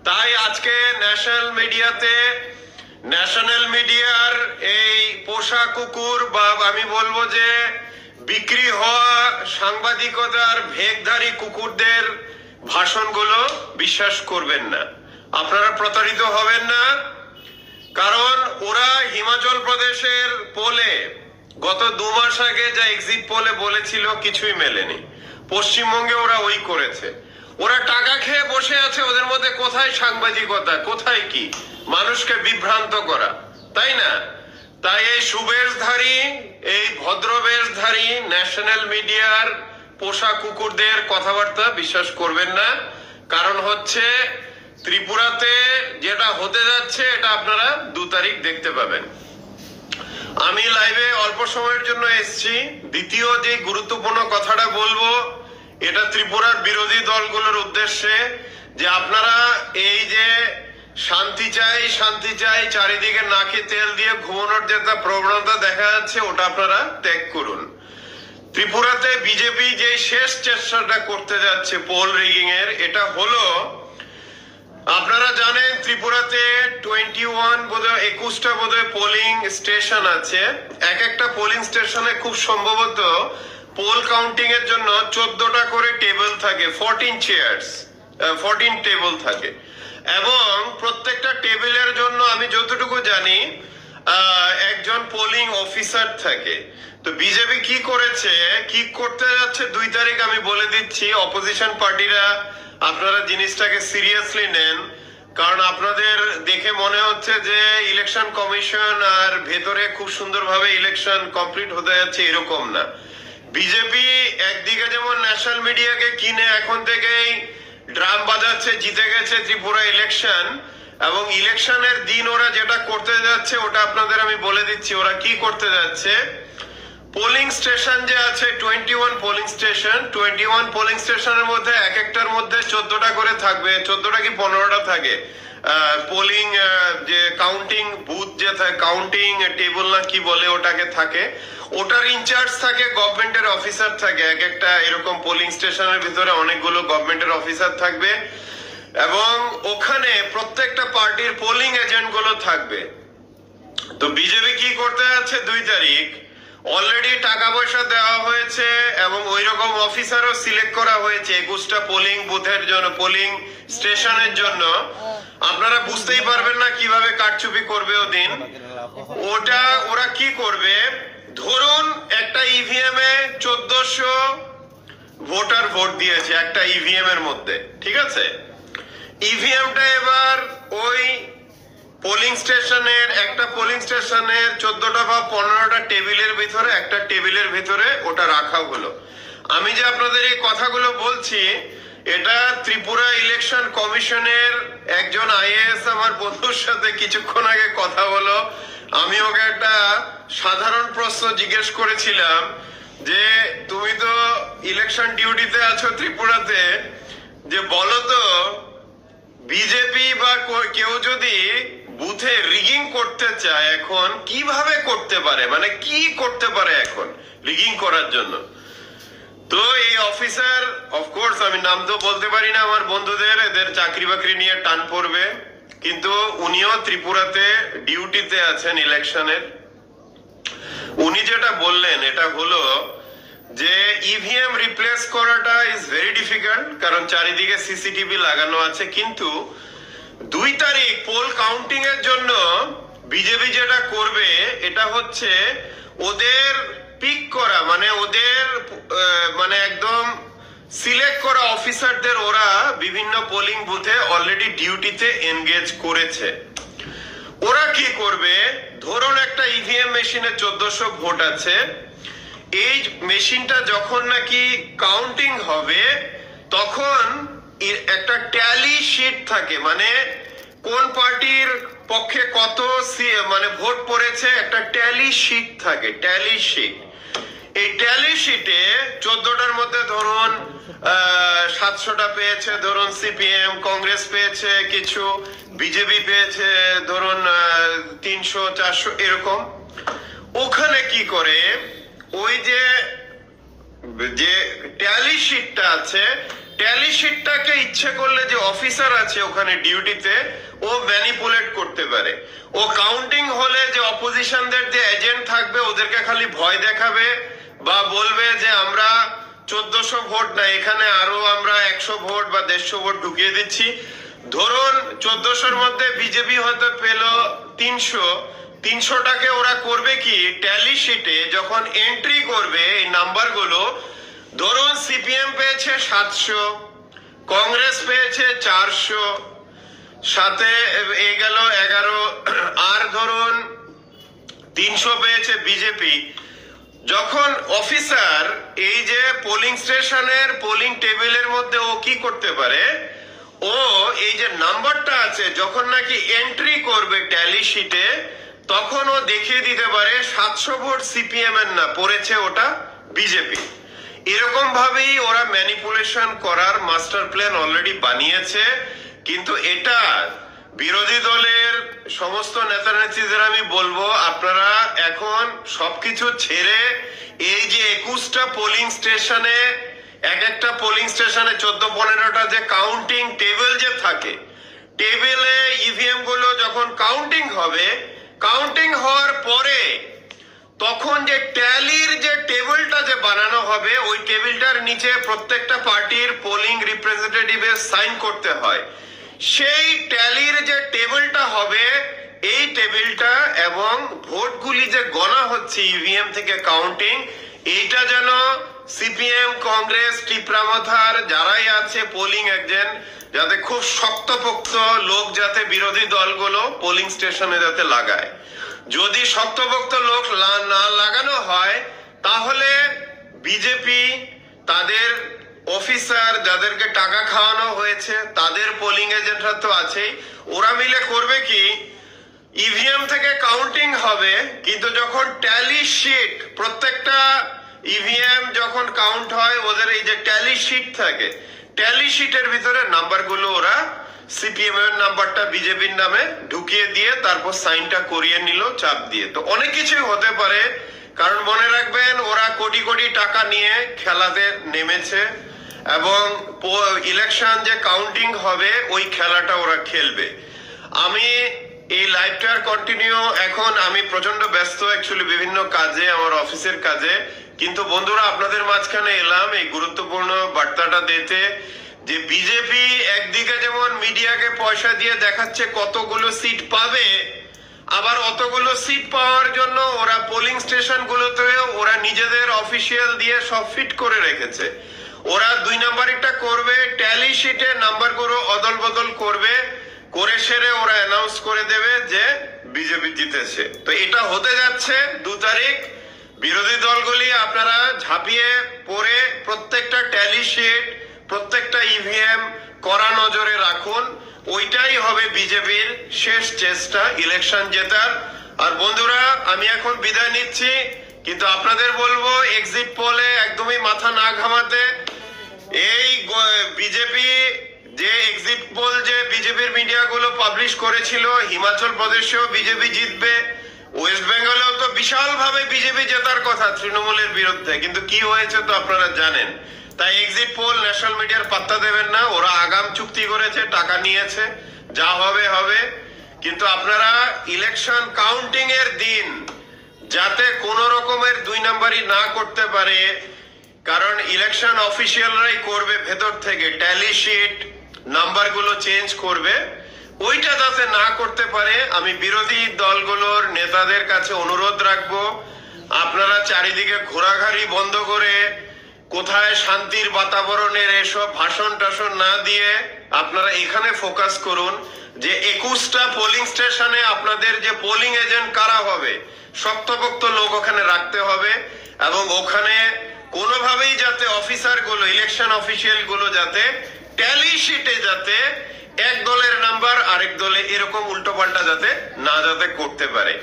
তাই আজকে ন্যাশনাল মিডিয়ার এই পোষা কুকুর বা আমি বলবো যে বিক্রি হওয়া সাংবাদিকতার ভেগধারী কুকুরদের ভাষণগুলো বিশ্বাস করবেন না, আপনারা প্রতারিত হবেন না। কারণ ওরা হিমাচল প্রদেশের পোলে গত 2 মাস আগে যা এক্সিট পোলে বলেছিল কিছুই মেলেনি। পশ্চিমবঙ্গে ওরা ওই করেছে। ওরা টাকা খেয়ে বসে আছে, ওদের মধ্যে কোথায় সাংবাদিকতা, কোথায় কি মানুষকে বিভ্রান্ত করা, তাই না? তাই এই সুবেশধারী, এই ভদ্রবেশধারী ন্যাশনাল মিডিয়ার পোষা কুকুরদের কথাবার্তা বিশ্বাস করবেন না। কারণ হচ্ছে ত্রিপুরাতে যেটা হতে যাচ্ছে এটা আপনারা 2 তারিখ দেখতে পাবেন। আমি লাইভে অল্প সময়ের জন্য এসেছি। দ্বিতীয় যে গুরুত্বপূর্ণ কথাটা বলবো, এটা ত্রিপুরার বিরোধী দলগুলোর উদ্দেশ্যে, যে আপনারা এই যে শান্তি চাই চারিদিকে নাকে তেল দিয়ে ঘুমানোর যে একটা প্রবণতা দেখা যাচ্ছে, ওটা আপনারা ত্যাগ করুন। ত্রিপুরাতে বিজেপি যে শেষ চেষ্টাটা করতে যাচ্ছে পোল রিগিং এর, এটা হলো, আপনারা জানেন ত্রিপুরাতে 21টা বোধহয় পোলিং স্টেশন আছে। এক একটা পোলিং স্টেশনে খুব সম্ভবত পোল কাউন্টিং এর জন্য 14টা করে টেবিল থাকে, 14 টেবিল থাকে, এবং প্রত্যেকটা টেবিলের জন্য আমি যতটুকু জানি একজন পোলিং অফিসার থাকে। তো বিজেপি কি করেছে, কি করতে যাচ্ছে 2 তারিখ আমি বলে দিচ্ছি। অপোজিশন পার্টিরা আপনারা জিনিসটাকে সিরিয়াসলি নেন, কারণ আপনাদের দেখে মনে হচ্ছে যে ইলেকশন কমিশন আর ভেতরে খুব সুন্দরভাবে ইলেকশন কমপ্লিট হতে যাচ্ছে, এরকম না। বিজেপি একদিকে যেমন ন্যাশনাল মিডিয়াকে কিনে এখন থেকেই ড্রাম বাজাচ্ছে জিতে গেছে ত্রিপুরা ইলেকশন, এবং ইলেকশনের দিন ওরা যেটা করতে যাচ্ছে ওটা আপনাদের আমি বলে দিচ্ছি। ওরা কি করতে যাচ্ছে, পোলিং স্টেশন যে আছে 21 পোলিং স্টেশনের মধ্যে এক একটার মধ্যে 14টা করে থাকবে, 14টা কি 15টা থাকে পোলিং যে কাউন্টিং বুথ, যে থাকে কাউন্টিং টেবিল না কি বলে ওটাকে থাকে, ওটার ইনচার্জ থাকে গভর্নমেন্টের অফিসার থাকে। এক একটা এরকম পোলিং স্টেশনের ভিতরে অনেকগুলো গভর্নমেন্টের অফিসার থাকবে, এবং ওখানে প্রত্যেকটা পার্টির পোলিং এজেন্ট গুলো থাকবে। তো বিজেপি কি করতে যাচ্ছে 2 তারিখ, অলরেডি টাকা পয়সা দেওয়া হয়েছে এবং ওই রকম অফিসারও সিলেক্ট করা হয়েছে 21টা পোলিং বুথের জন্য, পোলিং স্টেশনের জন্য। আপনারা বুঝতেই পারবেন না কিভাবে কারচুপি করবে ওদিন। ওরা কি করবে, ধরুন একটা ইভিএম এ 1400 ভোটার ভোট দিয়েছে একটা ইভিএম এর মধ্যে, ঠিক আছে? ইভিএমটা এবার ওই একটা পোলিং স্টেশনের 14টা বা 15টা টেবিলের ভিতরে, একটা টেবিলের ভিতরে ওটা রাখা হলো। আমি যে আপনাদের এই কথাগুলো বলছি, এটা ত্রিপুরা ইলেকশন কমিশনের একজন আইএএস আমার বন্ধুর সাথে কিছুক্ষণ আগে কথা হলো। আমি ওকে একটা সাধারণ প্রশ্ন জিজ্ঞেস করেছিলাম যে তুমি তো ইলেকশন ডিউটিতে আছো ত্রিপুরাতে, যে বলো তো বিজেপি বা কেউ যদি বুথে রিগিং করতে চায় এখন কিভাবে করতে পারে, মানে কি করতে পারে এখন রিগিং করার জন্য? তো এই অফিসার, অফকোর্স আমি নাম তো বলতে পারি না আমার বন্ধুদের, এদের চাকরি বাকরি নিয়ে টান পড়বে, কিন্তু উনিও ত্রিপুরাতে ডিউটিতে আছেন ইলেকশনের। উনি যেটা বললেন এটা হলো যে ইভিএম রিপ্লেস করাটা ইজ ভেরি ডিফিকাল্ট, কারণ চারিদিকে সিসিটিভি লাগানো আছে। কিন্তু 2 তারিখ পোল কাউন্টিং এর জন্য বিজেপি যেটা করবে এটা হচ্ছে ওদের পিক করা, মানে ওদের মানে একদম সিলেক্ট করা অফিসারদের ওরা বিভিন্ন পোলিং বুথে অলরেডি ডিউটিতে এনগেজ করেছে। ওরা কি করবে, ধরুন একটা ইভিএম মেশিনে 1400 ভোট আছে, এই মেশিনটা যখন নাকি কাউন্টিং হবে তখন একটা ট্যালি শিট থাকে, মানে কোন পার্টির পক্ষে কত মানে ভোট পড়েছে একটা ট্যালি শিট থাকে, ট্যালি শিট। এই ট্যালি শিটে 14টার মধ্যে ধরুন 700টা পেয়েছে ধরুন সিপিএম, কংগ্রেস পেয়েছে কিছু, বিজেপি পেয়েছে ধরুন 300 400 এরকম। ওখানে কি করে, ওই যে যে ট্যালি শিটটা আছে, ট্যালি শিটটাকে ইচ্ছে করলে যে অফিসার আছে ওখানে ডিউটিতে, ও ম্যানিপুলেট করতে পারে। ও কাউন্টিং হলে যে অপোজিশনদের যে এজেন্ট থাকবে ওদেরকে খালি ভয় দেখাবে বা বলবে যে আমরা 1400 ভোট না, এখানে আরো আমরা 100 ভোট বা 150 ভোট ঢুকিয়ে দিচ্ছি। ধরুন 1400-র মধ্যে বিজেপি হয়তো পেল 300টাকে ওরা করবে কি, ট্যালি শিটে যখন এন্ট্রি করবে এই নাম্বারগুলো, ধরুন সিপিএম পেয়েছে 700, কংগ্রেস পেয়েছে 400, সাথে এ গেল 11, আর ধরুন 300 পেয়েছে বিজেপি। যখন অফিসার এই যে পোলিং স্টেশনের পোলিং টেবিলের মধ্যে ও কি করতে পারে, ও এই যে নাম্বারটা আছে যখন নাকি এন্ট্রি করবে ট্যালি শিটে, তখন ও দেখিয়ে দিতে পারে 700 ভোট সিপিএম এর না, পড়েছে ওটা বিজেপি। এরকম ভাবেই ওরা ম্যানিপুলেশন করার মাস্টার প্ল্যান অলরেডি বানিয়েছে। কিন্তু এটা বিরোধী দলের সমস্ত নেতা নেত্রীদের আমি বলবো, আপনারা এখন সবকিছু ছেড়ে এই যে 21টা পোলিং স্টেশনে, এক একটা পোলিং স্টেশনে 14-15টা যে কাউন্টিং টেবিল যে থাকে, টেবিলে ইভিএম গুলো যখন কাউন্টিং হবে, কাউন্টিং হওয়ার পরে তখন যে ট্যালির যে টেবিলটা যে বানানো হবে, ওই টেবিলটার নিচে প্রত্যেকটা পার্টির পোলিং রিপ্রেজেন্টেটিভের সাইন করতে হয়। সেই ট্যালির যে টেবিলটা হবে, এই টেবিলটা এবং ভোটগুলি যে গণা হচ্ছে ইভিএম থেকে কাউন্টিং, এইটা যেন সিপিএম, কংগ্রেস, টিপ্রামথার যারাই আছে পোলিং এজেন্ট, যাতে খুব শক্তপোক্ত লোক যাতে বিরোধী দলগুলো পোলিং স্টেশনে যাতে লাগায়। যদি শক্তপোক্ত লোক না লাগানো হয়, তাহলে বিজেপি তাদের অফিসার যাদেরকে টাকা খাওয়ানো হয়েছে, তাদের পোলিং এজেন্টরা তো আছেই, ওরা মিলে করবে কি, ইভিএম থেকে কাউন্টিং হবে, কিন্তু যখন ট্যালি শিট, প্রত্যেকটা ইভিএম যখন কাউন্ট হয়, ওদের এই যে ট্যালি শিট থাকে, ট্যালি শিটের ভিতরে নাম্বারগুলো ওরা সিপিএম এর নাম্বারটা বিজেপির নামে ঢুকিয়ে দিয়ে তারপর সাইনটা করিয়ে নিল চাপ দিয়ে। তো অনেক কিছুই হতে পারে, কারণ মনে রাখবেন ওরা কোটি কোটি টাকা নিয়ে খেলাতে নেমেছে এবং ইলেকশন যে কাউন্টিং হবে ওই খেলাটা ওরা খেলবে। আমি এই লাইভটার কন্টিনিউ, এখন আমি প্রচন্ড ব্যস্ত অ্যাকচুয়ালি বিভিন্ন কাজে, আমার অফিসের কাজে, কিন্তু বন্ধুরা আপনাদের মাঝখানে এলাম এই গুরুত্বপূর্ণ বার্তাটা দিতে যে বিজেপি একদিকে যেমন মিডিয়াকে পয়সা দিয়ে দেখাচ্ছে কতগুলো সিট পাবে, আবার অতগুলো সিট পাওয়ার জন্য ওরা পোলিং স্টেশন গুলোতে ওরা নিজেদের অফিসিয়াল দিয়ে সব ফিট করে রেখেছে। ওরা 2 নাম্বারিটা করবে, ট্যালি শিটে নাম্বারগুলো অদল বদল করবে, করে সেরে ওরা অ্যানাউন্স করে দেবে যে বিজেপি জিতেছে। তো এটা হতে যাচ্ছে 2 তারিখ। বিরোধী দলগুলি আপনারা ঝাঁপিয়ে পড়ে প্রত্যেকটা ট্যালি শিট, প্রত্যেকটা ইভিএম কড়া নজরে রাখুন। ওইটাই হবে বিজেপির শেষ চেষ্টা ইলেকশন জেতার। আর বন্ধুরা আমি এখন বিদায় নিচ্ছি, কিন্তু আপনাদের বলবো এক্সিট পোলে একদমই মাথা না ঘামাতে। এই বিজেপি যে এক্সিট পোল যে বিজেপির মিডিয়াগুলো পাবলিশ করেছিল, হিমাচল প্রদেশেও বিজেপি জিতবে, ওয়েস্ট বেঙ্গলেও তো বিশাল ভাবে বিজেপি জেতার কথা তৃণমূলের বিরুদ্ধে, কিন্তু কি হয়েছে তো আপনারা জানেন। তাই এক্সিট পোল ন্যাশনাল মিডিয়ার পাত্তা দেবেন না, ওরা আগাম চুক্তি করেছে, টাকা নিয়েছে, যা হবে হবে। কিন্তু আপনারা ইলেকশন কাউন্টিং এর দিন যাতে কোন রকমের 2 নাম্বারই না করতে পারে, কারণ ইলেকশন অফিসিয়ালরাই করবে ভেতর থেকে, ট্যালি শিট নাম্বারগুলো চেঞ্জ করবে, ওইটা যাতে না করতে পারে আমি বিরোধী দলগুলোর নেতাদের কাছে অনুরোধ রাখবো, আপনারা চারিদিকে ঘোরাঘুরি বন্ধ করে কোথায় শান্তির বাতাবরণের এসব ভাষণ টাষণ না দিয়ে আপনারা এখানে ফোকাস করুন যে 21টা পোলিং স্টেশনে আপনাদের যে পোলিং এজেন্ট কারা হবে, শক্তপোক্ত লোক ওখানে রাখতে হবে, এবং ওখানে কোনোভাবেই যাতে অফিসার গুলো, ইলেকশন অফিসিয়াল গুলো যাতে ট্যালি শিটে যাতে এক দলের নাম্বার আরেক দলে এরকম উল্টোপাল্টা যাতে না করতে পারে।